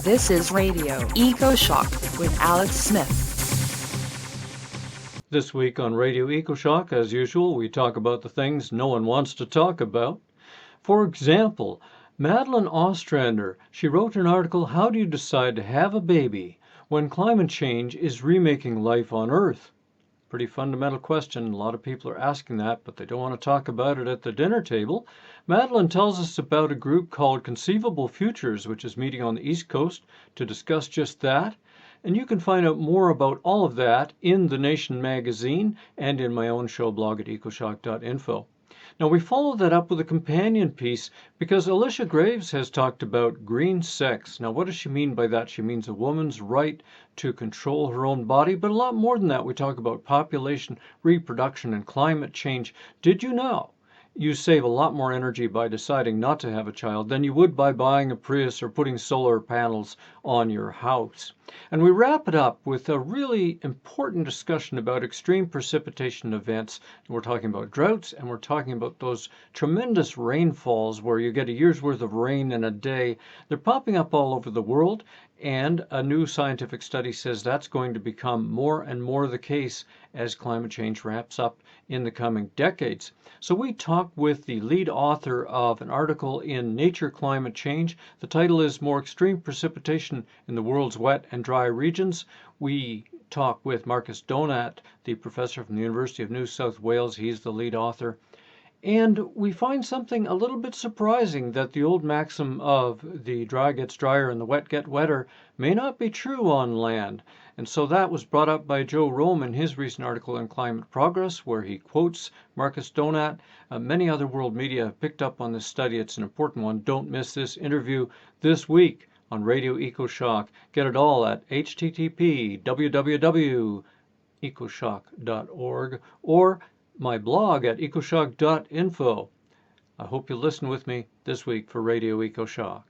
This is Radio Eco Shock with Alex Smith. This week on Radio Eco Shock, as usual, we talk about the things no one wants to talk about. For example, Madeline Ostrander, she wrote an article, How Do You Decide to Have a Baby When Climate Change is Remaking Life on Earth? Pretty fundamental question. A lot of people are asking that, but they don't want to talk about it at the dinner table. Madeline tells us about a group called Conceivable Futures, which is meeting on the East Coast to discuss just that. And you can find out more about all of that in The Nation magazine and in my own show blog at ecoshock.info. Now, we follow that up with a companion piece because Alicia Graves has talked about green sex. Now, what does she mean by that? She means a woman's right to control her own body, but a lot more than that. We talk about population, reproduction, and climate change. Did you know you save a lot more energy by deciding not to have a child than you would by buying a Prius or putting solar panels on your house? And we wrap it up with a really important discussion about extreme precipitation events. We're talking about droughts, and we're talking about those tremendous rainfalls where you get a year's worth of rain in a day. They're popping up all over the world, and a new scientific study says that's going to become more and more the case as climate change ramps up in the coming decades. So we talk with the lead author of an article in Nature Climate Change. The title is More Extreme Precipitation in the World's Wet and Dry Regions. We talk with Marcus Donat, the professor from the University of New South Wales. He's the lead author. And we find something a little bit surprising, that the old maxim of the dry gets drier and the wet get wetter may not be true on land. And so that was brought up by Joe Rome in his recent article in Climate Progress, where he quotes Marcus Donat. Many other world media have picked up on this study. It's an important one. Don't miss this interview this week on Radio EcoShock. Get it all at http://www.ecoshock.org or my blog at ecoshock.info. I hope you'll listen with me this week for Radio EcoShock.